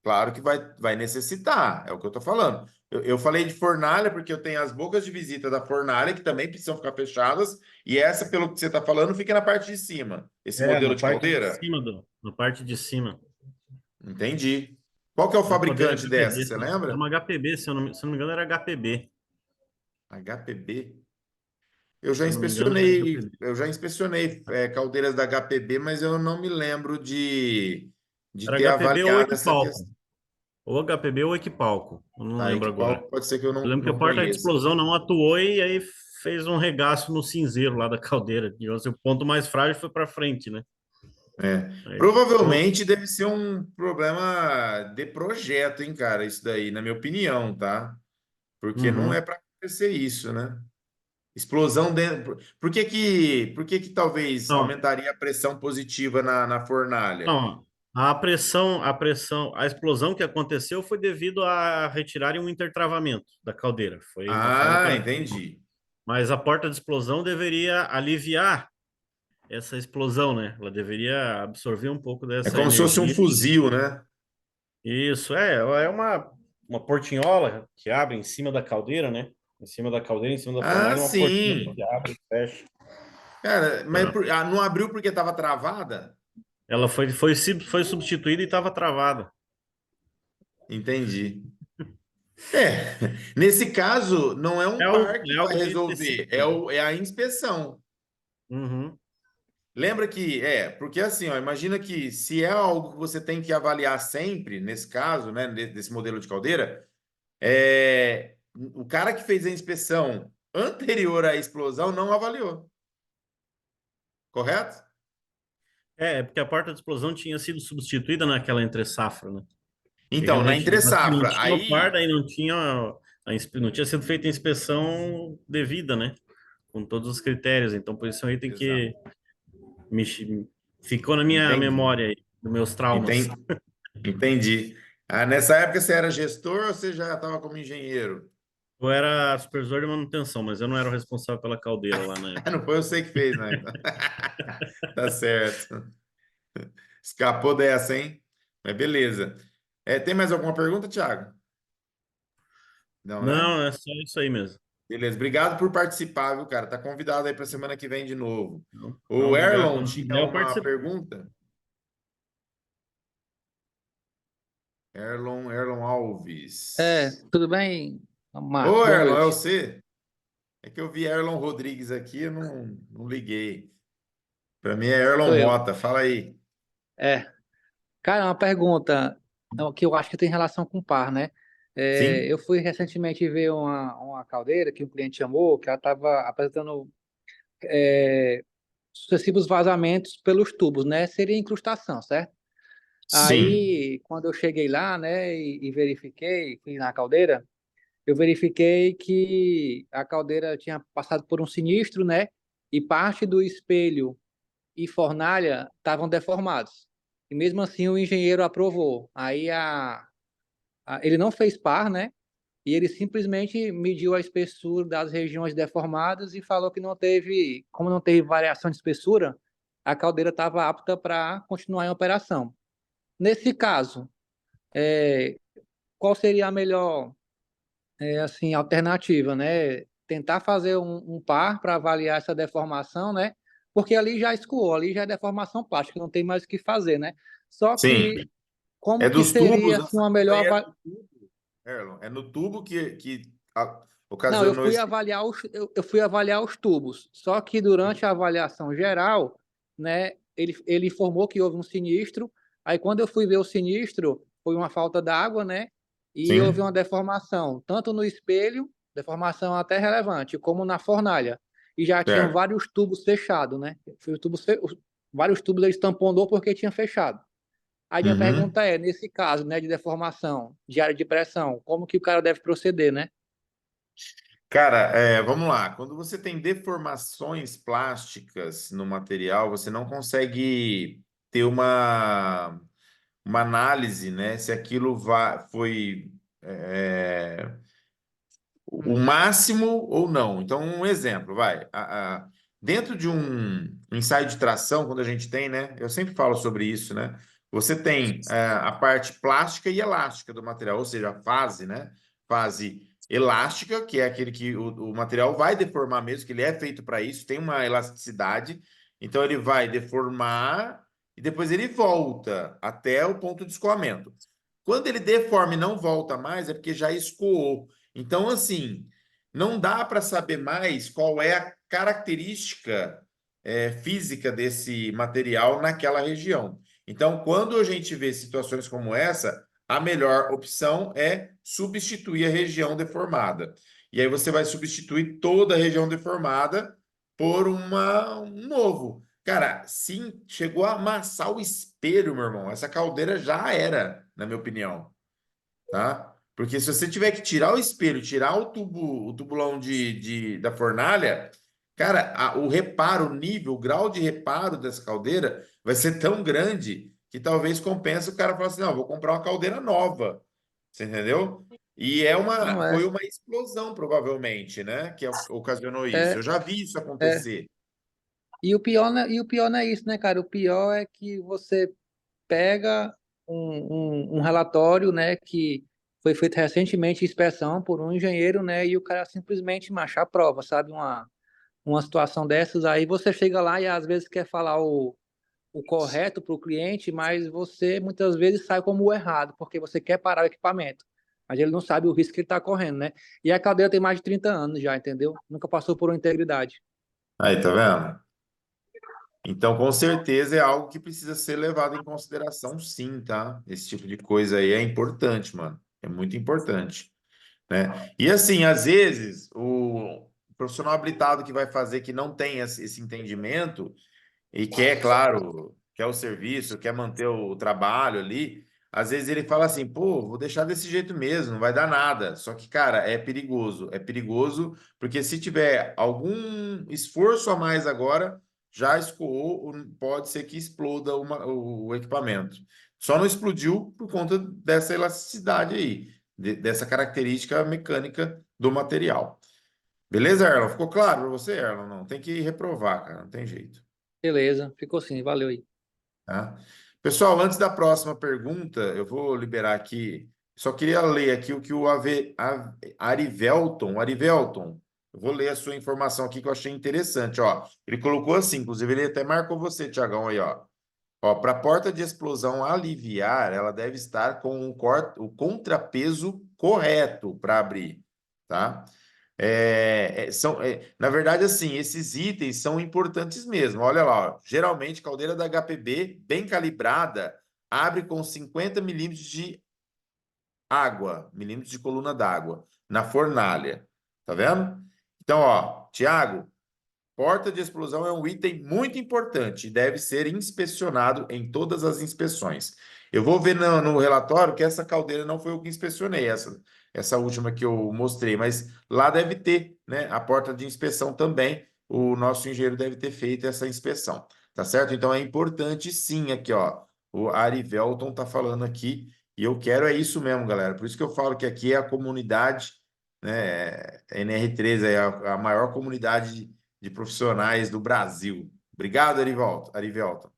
claro que vai necessitar, é o que eu tô falando. Eu falei de fornalha porque eu tenho as bocas de visita da fornalha que também precisam ficar fechadas, e essa, pelo que você está falando, fica na parte de cima. Esse É, modelo na de parte de caldeira? cima na parte de cima. Entendi. Qual que é o É a caldeira fabricante dessa? HPB. Você Era lembra? uma HPB, se eu não me engano, era HPB. HPB. Se eu não me engano, era HPB. Eu já inspecionei caldeiras da HPB, mas eu não me lembro de Era ter HPB ou avaliado essa Equipalco. questão. Ou HPB ou Equipalco. Eu não Tá, lembro agora. Equipalco pode ser que eu Eu lembro que a não porta de conheça. explosão não atuou e aí fez um regaço no cinzeiro lá da caldeira. Digamos assim, o ponto mais frágil foi para frente, né? É. Aí, Provavelmente deve ser um problema de projeto, hein, cara, isso daí, na minha opinião, tá? Porque não é uhum. para acontecer isso, né? Explosão dentro. Por que que talvez Não, aumentaria a pressão positiva na fornalha? não. A explosão que aconteceu foi devido a retirarem um intertravamento da caldeira. Foi uma Ah, fábrica, entendi. mas a porta de explosão deveria aliviar essa explosão, né? Ela deveria absorver um pouco É dessa como se fosse um energia. fuzil, né? Isso, é uma portinhola que abre em cima da caldeira, né? Em cima da caldeira, em cima da Ah, fornalha, uma portinhola sim. que abre e fecha. Cara, mas Tá? não abriu porque estava travada? Ela foi substituída e estava travada. Entendi. É, nesse caso, não é um par que É vai algo bem resolver, específico, né? é a inspeção. Uhum. Lembra que porque assim, ó, imagina que se é algo que você tem que avaliar sempre, nesse caso, né, desse modelo de caldeira, o cara que fez a inspeção anterior à explosão não avaliou, correto? Porque a porta de explosão tinha sido substituída naquela entre safra, né? Que Então, na realmente não entre-safra, tinha o par, aí, daí não tinha não tinha sido feita a inspeção devida, né? Com todos os critérios. Então, por isso aí tem exato, que me, ficou na minha entendi, memória aí, dos meus traumas. entendi, entendi. Ah, nessa época você era gestor ou você já estava como engenheiro? Eu era supervisor de manutenção, mas eu não era o responsável pela caldeira lá na época. Não foi você que fez, né? Então. Tá certo. Escapou dessa, hein? Mas beleza. Tem mais alguma pergunta, Thiago? Não, né? Não, é só isso aí mesmo. Beleza. Obrigado por participar, viu, cara? Tá convidado aí para semana que vem de novo. Não, O obrigado. Erlon Quando tinha quiser, eu uma participo. pergunta. Erlon Alves. Tudo bem, Marcos? Ô, Boa Erlon, é noite. você? É que eu vi Erlon Rodrigues aqui, eu não liguei. Para mim é Erlon Sou eu. Mota. Fala aí. É, cara, uma pergunta que eu acho que tem relação com par, né? Sim? Eu fui recentemente ver uma caldeira que um cliente chamou, que ela estava apresentando sucessivos vazamentos pelos tubos, né? Seria incrustação, certo? Sim. Aí, quando eu cheguei lá, né, e verifiquei, fui na caldeira, eu verifiquei que a caldeira tinha passado por um sinistro, né? E parte do espelho e fornalha estavam deformados. E mesmo assim o engenheiro aprovou. Aí ele não fez par, né? E ele simplesmente mediu a espessura das regiões deformadas e falou que não teve, como não teve variação de espessura, a caldeira estava apta para continuar em operação. Nesse caso, qual seria a melhor, assim, alternativa, né? Tentar fazer um par para avaliar essa deformação, né? Porque ali já escoou, ali já é deformação plástica, não tem mais o que fazer, né? Só Sim. que como É que dos tubos? seria assim, Essa uma coisa melhor aí é no tubo, Erlon. É no tubo que Não, eu ocasionou fui esse. avaliar eu fui avaliar os tubos. Só que durante a avaliação geral, né, ele informou que houve um sinistro. Aí quando eu fui ver o sinistro, foi uma falta d'água, né? E houve uma Sim. deformação, tanto no espelho, deformação até relevante, como na fornalha. E já tinham Certo. vários tubos fechados, né? Vários tubos eles tamponou porque tinha fechado. Aí minha Uhum. pergunta é, nesse caso, né, de deformação de área de pressão, como que o cara deve proceder, né? Cara, vamos lá. Quando você tem deformações plásticas no material, você não consegue ter uma análise, né? Se aquilo foi é, o Hum, máximo ou não. Então, um exemplo, vai. Dentro de um ensaio de tração, quando a gente tem, né? Eu sempre falo sobre isso, né? Você tem a parte plástica e elástica do material, ou seja, a fase, né? Fase elástica, que é aquele que o material vai deformar mesmo, que ele é feito para isso, tem uma elasticidade, então ele vai deformar e depois ele volta até o ponto de escoamento. Quando ele deforma e não volta mais, é porque já escoou. Então, assim, não dá para saber mais qual é a característica física desse material naquela região. Então, quando a gente vê situações como essa, a melhor opção é substituir a região deformada. E aí você vai substituir toda a região deformada por um novo. Cara, sim, chegou a amassar o espelho, meu irmão. Essa caldeira já era, na minha opinião, tá? Porque se você tiver que tirar o espelho, tirar o tubulão da fornalha, cara, o reparo, o nível, o grau de reparo dessa caldeira vai ser tão grande que talvez compense o cara falar assim, não, vou comprar uma caldeira nova, você entendeu? E não foi é. uma explosão, provavelmente, né, que ocasionou isso. É, Eu já vi isso é. acontecer. E o pior não é isso, né, cara? O pior é que você pega um relatório, né, que foi feito recentemente inspeção por um engenheiro, né, e o cara simplesmente macha a prova, sabe? Uma situação dessas, aí você chega lá e às vezes quer falar o correto para o cliente, mas você muitas vezes sai como o errado, porque você quer parar o equipamento. Mas ele não sabe o risco que ele está correndo, né? E a cadeia tem mais de 30 anos já, entendeu? Nunca passou por uma integridade. Aí, tá vendo? Então, com certeza é algo que precisa ser levado em consideração, sim, tá? Esse tipo de coisa aí é importante, mano. É muito importante, né? E assim, às vezes, o profissional habilitado que vai fazer que não tem esse entendimento e quer, claro, quer o serviço, quer manter o trabalho ali, às vezes ele fala assim, pô, vou deixar desse jeito mesmo, não vai dar nada. Só que, cara, é perigoso. É perigoso porque se tiver algum esforço a mais agora, já escoou, pode ser que exploda o equipamento. Só não explodiu por conta dessa elasticidade aí, dessa característica mecânica do material. Beleza, Erlon? Ficou claro para você, Erlon? Não, tem que reprovar, cara, não tem jeito. Beleza, ficou assim, valeu aí. Tá? Pessoal, antes da próxima pergunta, eu vou liberar aqui. Só queria ler aqui o que Arivelton, eu vou ler a sua informação aqui que eu achei interessante, ó. Ele colocou assim, inclusive ele até marcou você, Tiagão, aí, ó. Ó, para a porta de explosão aliviar, ela deve estar com o contrapeso correto para abrir, tá? Na verdade, assim, esses itens são importantes mesmo. Olha lá, ó, geralmente, caldeira da HPB, bem calibrada, abre com 50 milímetros de água, milímetros de coluna d'água, na fornalha. Tá vendo? Então, ó, Tiago, porta de explosão é um item muito importante e deve ser inspecionado em todas as inspeções. Eu vou ver no relatório que essa caldeira não foi o que inspecionei, essa última que eu mostrei, mas lá deve ter, né, a porta de inspeção também. O nosso engenheiro deve ter feito essa inspeção, tá certo? Então é importante sim aqui, ó. O Arivelton tá falando aqui e eu quero é isso mesmo, galera. Por isso que eu falo que aqui é a comunidade, né, NR13 é a maior comunidade de profissionais do Brasil. Obrigado, Arivelton.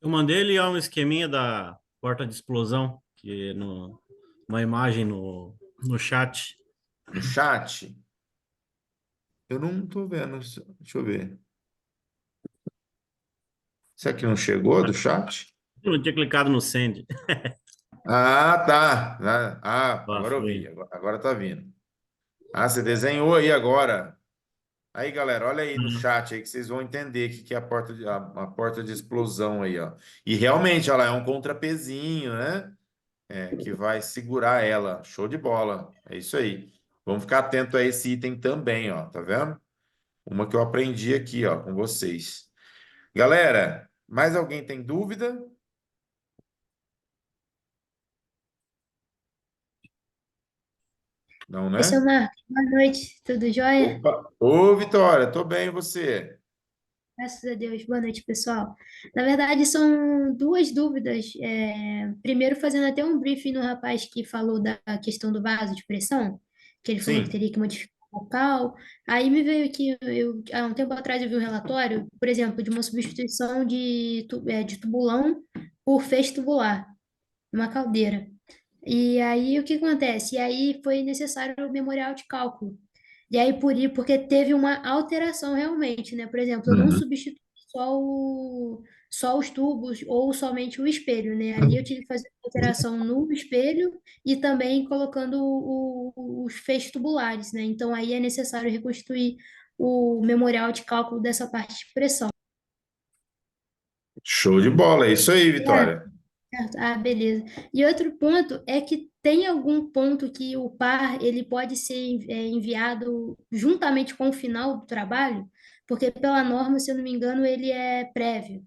Eu mandei ele um esqueminha da porta de explosão, que no, uma imagem no chat. No chat, eu não estou vendo. Deixa eu ver. Será que não chegou do chat? Eu não tinha clicado no send. Ah, tá. Ah, Agora eu vi. foi. Agora tá vindo. Ah, você desenhou aí agora. Aí, galera, olha aí no Uhum. chat aí que vocês vão entender o que é a porta de explosão aí, ó. E realmente ela é um contrapezinho, né? Que vai segurar ela. Show de bola. É isso aí. Vamos ficar atento a esse item também, ó, tá vendo? Uma que eu aprendi aqui, ó, com vocês. Galera, mais alguém tem dúvida? Não, Oi, né? seu Marcos, boa noite, tudo jóia? Opa! Ô, Vitória, tô bem, e você? Graças a Deus, boa noite, pessoal. Na verdade, são duas dúvidas. Primeiro, fazendo até um briefing no rapaz que falou da questão do vaso de pressão, que ele falou que Sim. teria que modificar o local. Aí me veio aqui, há um tempo atrás eu vi um relatório, por exemplo, de uma substituição de tubulão por feixe tubular, uma caldeira. E aí o que acontece? E aí foi necessário o memorial de cálculo. E aí porque teve uma alteração realmente, né? Por exemplo, eu não Uhum. substituí só os tubos ou somente o espelho, né? Ali eu tive que fazer uma alteração no espelho e também colocando os feixes tubulares, né? Então aí é necessário reconstruir o memorial de cálculo dessa parte de pressão. Show de bola, é isso aí, Vitória. Certo. Ah, beleza. E outro ponto é que tem algum ponto que o par ele pode ser enviado juntamente com o final do trabalho, porque pela norma, se eu não me engano, ele é prévio,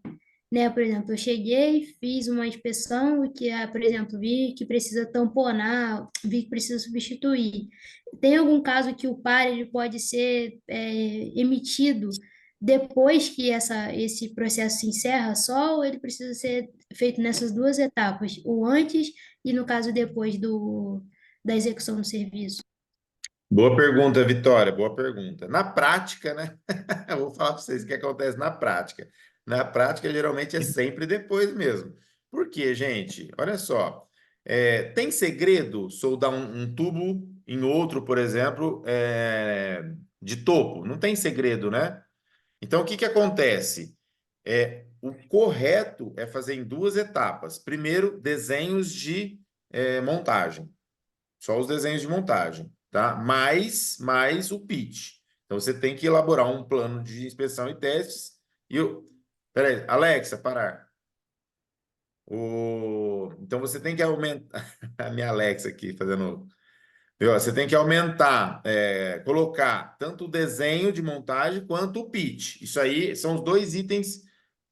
né? Por exemplo, eu cheguei, fiz uma inspeção e que, por exemplo, vi que precisa tamponar, vi que precisa substituir. Tem algum caso que o par ele pode ser emitido depois que esse processo se encerra só, ou ele precisa ser feito nessas duas etapas, o antes e, no caso, depois da execução do serviço? Boa pergunta, Vitória, boa pergunta. Na prática, né? Eu vou falar para vocês o que acontece na prática. Na prática, geralmente é sempre depois mesmo. Por quê, gente? Olha só. Tem segredo soldar um tubo em outro, por exemplo, de topo? Não tem segredo, né? Então, o que que acontece? O correto é fazer em duas etapas. Primeiro, desenhos de montagem. Só os desenhos de montagem, tá? Mais o pitch. Então, você tem que elaborar um plano de inspeção e testes. Peraí, Alexa, parar. Então, você tem que aumentar... A minha Alexa aqui fazendo... Viu? Você tem que aumentar, colocar tanto o desenho de montagem quanto o pitch. Isso aí são os dois itens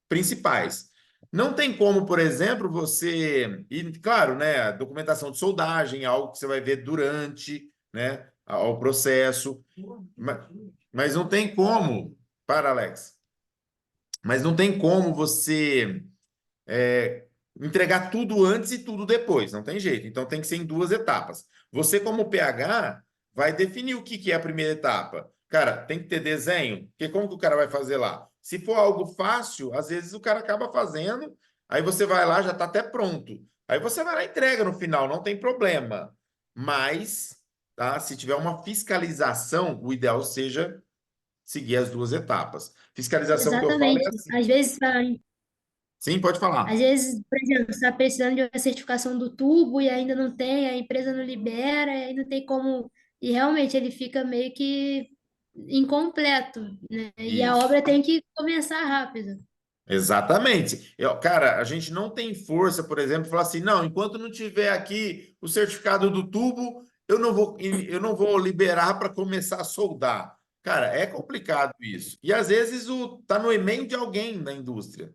principais. Não tem como, por exemplo, você. E, claro, né, a documentação de soldagem é algo que você vai ver durante, né, ao processo. Mas não tem como. Para, Alex. Mas não tem como você entregar tudo antes e tudo depois. Não tem jeito. Então tem que ser em duas etapas. Você, como PH, vai definir o que que é a primeira etapa. Cara, tem que ter desenho, porque como que o cara vai fazer lá? Se for algo fácil, às vezes o cara acaba fazendo, aí você vai lá, já está até pronto. Aí você vai lá e entrega no final, não tem problema. Mas, tá, se tiver uma fiscalização, o ideal seja seguir as duas etapas. Fiscalização que eu falo é Exatamente. assim. Sim, pode Às falar. vezes, por exemplo, você está precisando de uma certificação do tubo e ainda não tem, a empresa não libera, e aí não tem como. E realmente ele fica meio que incompleto, né? E a Isso. obra tem que começar rápido. Exatamente. Cara, a gente não tem força, por exemplo, falar assim, não, enquanto não tiver aqui o certificado do tubo, eu não vou liberar para começar a soldar. Cara, é complicado isso. E às vezes tá no e-mail de alguém da indústria,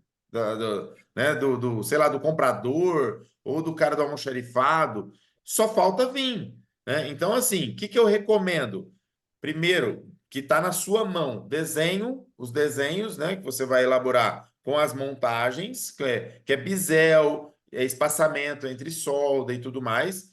né, sei lá, do comprador ou do cara do almoxarifado. Só falta vir, né? Então, assim, o que que eu recomendo? Primeiro, que está na sua mão, os desenhos, né, que você vai elaborar com as montagens, que é bisel, espaçamento entre solda e tudo mais.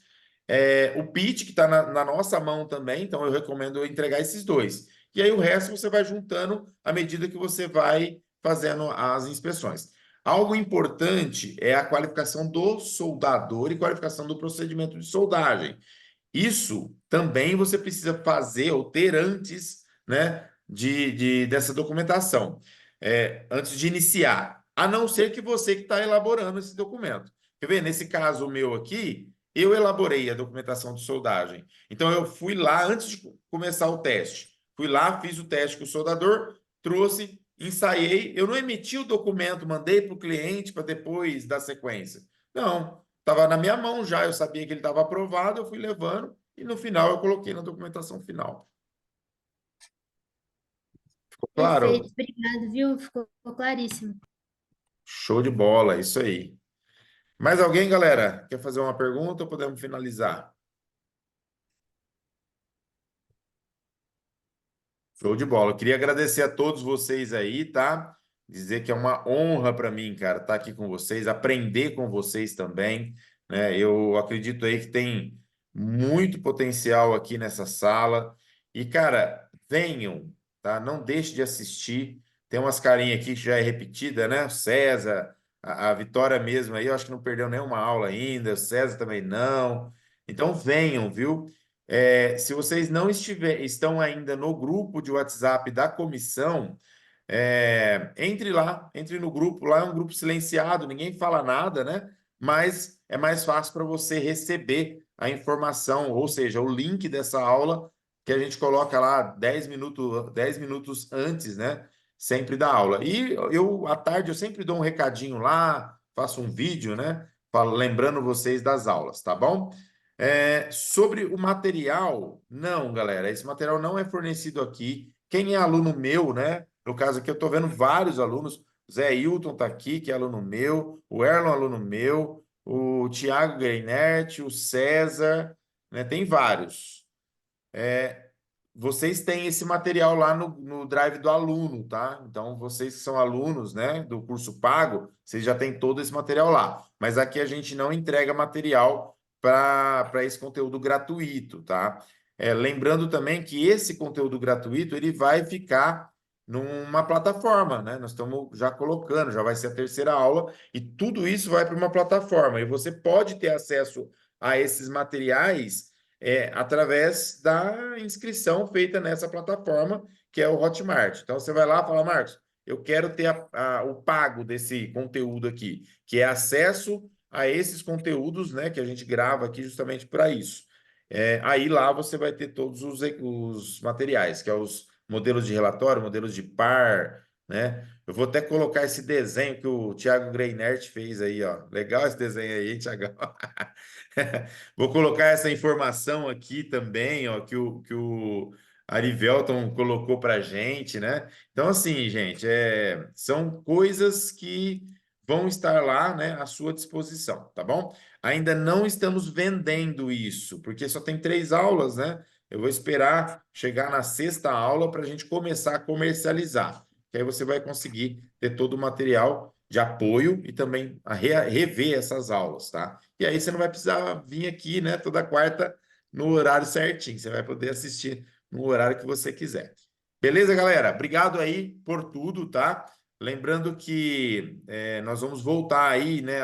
O pitch, que está na nossa mão também, então eu recomendo entregar esses dois. E aí o resto você vai juntando à medida que você vai fazendo as inspeções. Algo importante é a qualificação do soldador e qualificação do procedimento de soldagem. Isso também você precisa fazer ou ter antes, né, dessa documentação, antes de iniciar, a não ser que você que está elaborando esse documento. Quer ver? Nesse caso meu aqui, eu elaborei a documentação de soldagem. Então, eu fui lá antes de começar o teste. Fui lá, fiz o teste com o soldador, trouxe, ensaiei. Eu não emiti o documento, mandei para o cliente para depois dar sequência. Não, estava na minha mão já, eu sabia que ele estava aprovado, eu fui levando e no final eu coloquei na documentação final. Ficou claro? Perfeito, obrigado, viu? Ficou claríssimo. Show de bola, isso aí. Mais alguém, galera? Quer fazer uma pergunta ou podemos finalizar? Show de bola. Eu queria agradecer a todos vocês aí, tá? Dizer que é uma honra para mim, cara, estar aqui com vocês, aprender com vocês também, né? Eu acredito aí que tem muito potencial aqui nessa sala. E, cara, venham, tá? Não deixe de assistir. Tem umas carinhas aqui que já é repetida, né? O César, a Vitória mesmo aí, eu acho que não perdeu nenhuma aula ainda, o César também não. Então venham, viu? Se vocês não estão ainda no grupo de WhatsApp da comissão, entre lá, entre no grupo. Lá é um grupo silenciado, ninguém fala nada, né? Mas é mais fácil para você receber a informação, ou seja, o link dessa aula que a gente coloca lá 10 minutos antes, né? Sempre da aula. E eu, à tarde, eu sempre dou um recadinho lá, faço um vídeo, né? Lembrando vocês das aulas, tá bom? Sobre o material, não, galera, esse material não é fornecido aqui. Quem é aluno meu, né? No caso aqui, eu estou vendo vários alunos. O Zé Hilton está aqui, que é aluno meu, o Erlon, aluno meu, o Tiago Greinert, o César, né? Tem vários. Vocês têm esse material lá no Drive do aluno, tá? Então, vocês que são alunos, né, do curso pago, vocês já têm todo esse material lá. Mas aqui a gente não entrega material para esse conteúdo gratuito, tá? Lembrando também que esse conteúdo gratuito ele vai ficar numa plataforma, né? Nós estamos já colocando, já vai ser a terceira aula, e tudo isso vai para uma plataforma. E você pode ter acesso a esses materiais através da inscrição feita nessa plataforma, que é o Hotmart. Então, você vai lá e fala, Marcos, eu quero ter o pago desse conteúdo aqui, que é acesso a esses conteúdos, né, que a gente grava aqui justamente para isso. Aí lá você vai ter todos os materiais, que é os modelos de relatório, modelos de par, né? Eu vou até colocar esse desenho que o Thiago Greinert fez aí, ó. Legal esse desenho aí, Thiago. Vou colocar essa informação aqui também, ó, que o Arivelton colocou para a gente, né? Então, assim, gente, são coisas que vão estar lá, né, à sua disposição, tá bom? Ainda não estamos vendendo isso, porque só tem 3 aulas, né? Eu vou esperar chegar na 6ª aula para a gente começar a comercializar, que aí você vai conseguir ter todo o material de apoio e também rever essas aulas, tá? E aí você não vai precisar vir aqui, né, toda quarta no horário certinho. Você vai poder assistir no horário que você quiser. Beleza, galera? Obrigado aí por tudo, tá? Lembrando que nós vamos voltar aí, né,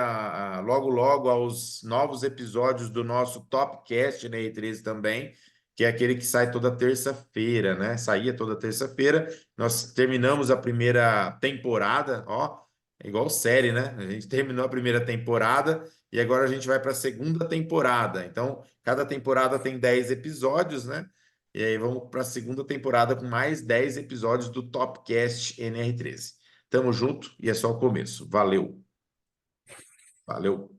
logo, logo aos novos episódios do nosso Topcast na E13 também, que é aquele que sai toda terça-feira, né? Saía toda terça-feira. Nós terminamos a primeira temporada, ó, é igual série, né? A gente terminou a primeira temporada e agora a gente vai para a segunda temporada. Então, cada temporada tem 10 episódios, né? E aí vamos para a segunda temporada com mais 10 episódios do Topcast NR13. Tamo junto e é só o começo. Valeu. Valeu.